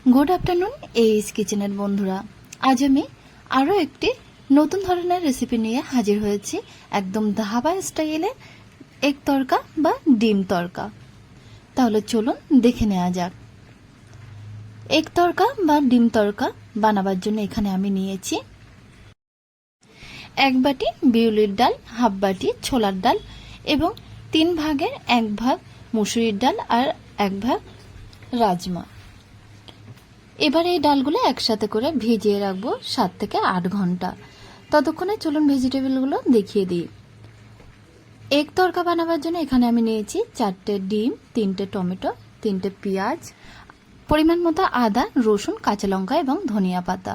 Good afternoon H কিচেনের বন্ধুরা, আজ আমি আরও একটি নতুন ধরনের রেসিপি নিয়ে হাজির হয়েছি। একদম ধাবা স্টাইলে এগ তড়কা বা ডিম তড়কা। তাহলে চলুন দেখে নেওয়া যাক। এগ তড়কা বা ডিম তড়কা বানাবার জন্য এখানে আমি নিয়েছি 1 বাটি বিউলির ডাল, হাফ বাটি ছোলার ডাল এবং 3 ভাগের 1 ভাগ মুসুরির ডাল আর 1 ভাগ রাজমা। এবার এই ডালগুলো একসাথে করে ভিজিয়ে রাখবো 7 থেকে 8 ঘন্টা। ততক্ষণে চলুন ভেজিটেবলগুলো দেখিয়ে দিই। এগ তড়কা বানাবার জন্য এখানে আমি নিয়েছি 4টে ডিম, 3টে টমেটো, 3টে পেঁয়াজ, পরিমাণ মতো আদা, রসুন, কাঁচা লঙ্কা এবং ধনিয়া পাতা।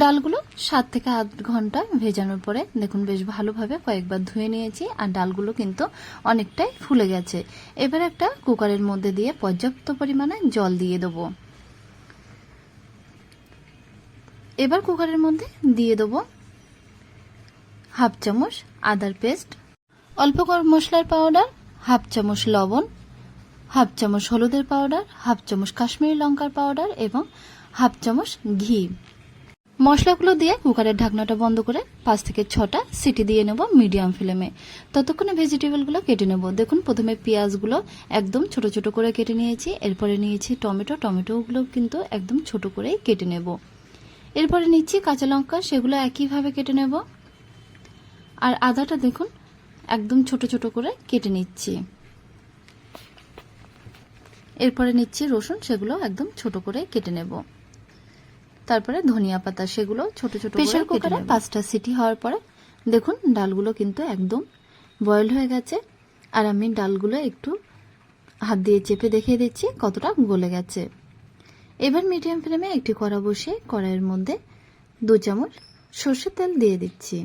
ডালগুলো 7 থেকে 8 ঘন্টা ভেজানোর পরে দেখুন বেশ ভালোভাবে কয়েকবার ধুয়ে নিয়েছি আর ডালগুলো কিন্তু অনেকটাই ফুলে গেছে। এবার একটা কুকারের মধ্যে দিয়ে পর্যাপ্ত পরিমাণে জল দিয়ে দেবো। এবার কুকারের মধ্যে দিয়ে দেবো হাফ চামচ আদার পেস্ট, অল্প গরম মশলার পাউডার, হাফ চামচ লবণ, হাফ চামচ হলুদের পাউডার, হাফ চামচ কাশ্মীরি লঙ্কার পাউডার এবং হাফ চামচ ঘি। মশলাগুলো দিয়ে কুকারের ঢাকনাটা বন্ধ করে 5 থেকে 6টা সিটি দিয়ে নেব মিডিয়াম ফ্লেমে। ততক্ষণে ভেজিটেবলগুলো কেটে নেব। দেখুন প্রথমে পেঁয়াজগুলো একদম ছোট ছোট করে কেটে নিয়েছি, এরপরে নিয়েছি টমেটোগুলো কিন্তু একদম ছোট করেই কেটে নেব। এরপরে নিচ্ছি কাঁচা লঙ্কা, সেগুলো একইভাবে কেটে নেব। আর আদাটা দেখুন একদম ছোট ছোট করে কেটে নিচ্ছি। এরপরে নিচ্ছি রসুন, সেগুলো একদম ছোট করে কেটে নেব। তারপরে ধনিয়া পাতা, সেগুলো ছোট ছোট করে প্রেসার কুকারে 5টা সিটি হওয়ার পরে দেখুন ডালগুলো কিন্তু একদম বয়েল হয়ে গেছে। আর আমি ডালগুলো একটু হাত দিয়ে চেপে দেখিয়ে দিচ্ছি কতটা গলে গেছে। এবার মিডিয়াম ফ্লেমে একটি কড়া বসিয়ে কড়াইয়ের মধ্যে 2 চামচ সরষের তেল দিয়ে দিচ্ছি।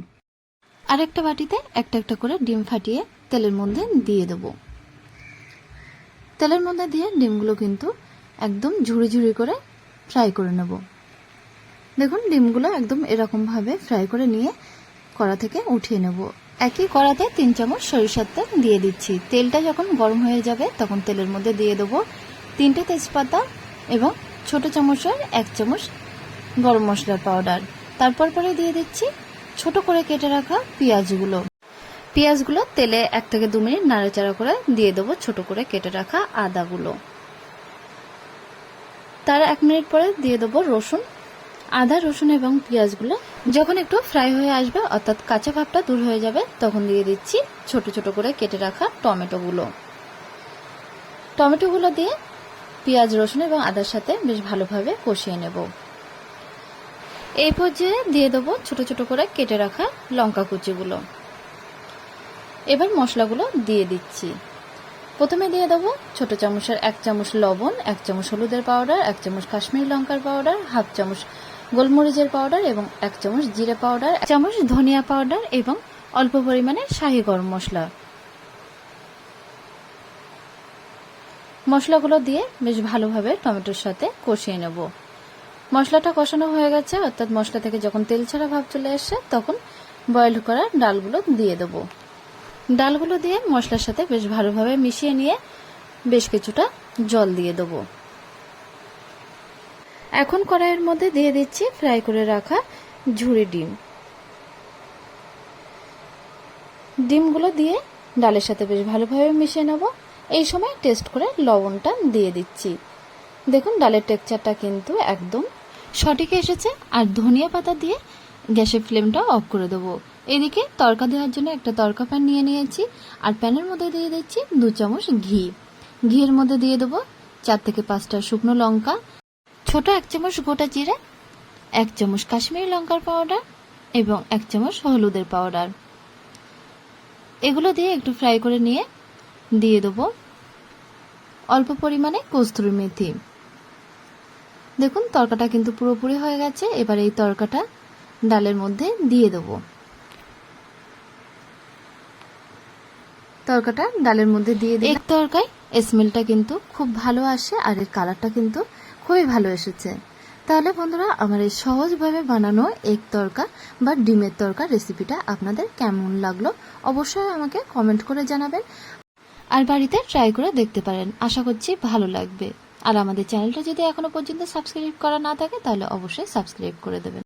আর একটা বাটিতে একটা একটা করে ডিম ফাটিয়ে তেলের মধ্যে দিয়ে দেব। তেলের মধ্যে দিয়ে ডিমগুলো কিন্তু একদম ঝুড়ি ঝুড়ি করে ফ্রাই করে নেব। দেখুন ডিমগুলো একদম এরকম ভাবে ফ্রাই করে নিয়ে কড়া থেকে উঠিয়ে নেব। একই কড়াতে 3 চামচ সরিষার তেল দিয়ে দিচ্ছি। তেলটা যখন গরম হয়ে যাবে তখন তেলের মধ্যে দিয়ে দেব 3টে তেজপাতা এবং ছোট চামচের 1 চামচ গরম মশলার পাউডার। তারপর পরে দিয়ে দিচ্ছি ছোট করে কেটে রাখা পেঁয়াজগুলো তেলে 1 থেকে 2 মিনিট নাড়াচাড়া করে দিয়ে দেবো ছোট করে কেটে রাখা আদাগুলো। তার 1 মিনিট পরে দিয়ে দেবো রসুন। আদা, রসুন এবং পেঁয়াজগুলো যখন একটু ফ্রাই হয়ে আসবে অর্থাৎ কাঁচা ভাবটা দূর হয়ে যাবে তখন দিয়ে দিচ্ছি ছোট ছোট করে কেটে রাখা টমেটোগুলো দিয়ে পেঁয়াজ, রসুন এবং আদার সাথে বেশ ভালোভাবে কষিয়ে নেব। এই পর্যায়ে দিয়ে দেবো ছোট ছোট করে কেটে রাখা লঙ্কা কুচিগুলো। এবার মশলাগুলো দিয়ে দিচ্ছি। প্রথমে দিয়ে দেবো ছোট চামচের 1 চামচ লবণ, 1 চামচ হলুদের পাউডার, 1 চামচ কাশ্মীরি লঙ্কার পাউডার, হাফ চামচ গোলমরিচের পাউডার এবং 1 চামচ জিরে পাউডার, 1 চামচ ধনিয়া পাউডার এবং অল্প পরিমাণে শাহি গরম মশলা। মশলাগুলো দিয়ে বেশ ভালোভাবে টমেটোর সাথে কষিয়ে নেব। মশলাটা কষানো হয়ে গেছে অর্থাৎ মশলা থেকে যখন তেল ছাড়া ভাব চলে আসে তখন বয়েল করা ডালগুলো দিয়ে দেব। ডালগুলো দিয়ে মশলার সাথে বেশ ভালোভাবে মিশিয়ে নিয়ে বেশ কিছুটা জল দিয়ে দেব। এখন কড়াইয়ের মধ্যে দিয়ে দিচ্ছি ফ্রাই করে রাখা ঝুরি ডিমগুলো দিয়ে ডালের সাথে বেশ ভালোভাবে মিশিয়ে নেব। এই সময় টেস্ট করে লবণটা দিয়ে দিচ্ছি। দেখুন ডালের টেক্সচারটা কিন্তু একদম সঠিক এসেছে। আর ধনিয়া পাতা দিয়ে গ্যাসের ফ্লেমটা অফ করে দেবো। এদিকে তড়কা দেওয়ার জন্য একটা তড়কা প্যান নিয়ে নিয়েছি আর প্যানের মধ্যে দিয়ে দিচ্ছি 2 চামচ ঘিয়ের মধ্যে দিয়ে দেবো 4 থেকে 5টা শুকনো লঙ্কা, ছোট 1 চামচ গোটা জিরে, 1 চামচ কাশ্মীরি লঙ্কার পাউডার এবং 1 চামচ হলুদের পাউডার। এগুলো দিয়ে একটু ফ্রাই করে নিয়ে দিয়ে দেবো অল্প পরিমাণে কস্তুরি মেথি। দেখুন তড়কাটা কিন্তু পুরোপুরি হয়ে গেছে। এবার এই তড়কাটা ডালের মধ্যে দিয়ে দেবো। তড়কাটা ডালের মধ্যে দিয়ে দিই। এক তড়কায় স্মেলটা কিন্তু খুব ভালো আসে আর এর কালারটা কিন্তু খুবই ভালো এসেছে। তাহলে বন্ধুরা আমার এই সহজভাবে বানানো এগ তড়কা বা ডিমের তড়কা রেসিপিটা আপনাদের কেমন লাগলো অবশ্যই আমাকে কমেন্ট করে জানাবেন আর বাড়িতে ট্রাই করে দেখতে পারেন। আশা করছি ভালো লাগবে। আর আমাদের চ্যানেলটা যদি এখনো পর্যন্ত সাবস্ক্রাইব করা না থাকে তাহলে অবশ্যই সাবস্ক্রাইব করে দেবেন।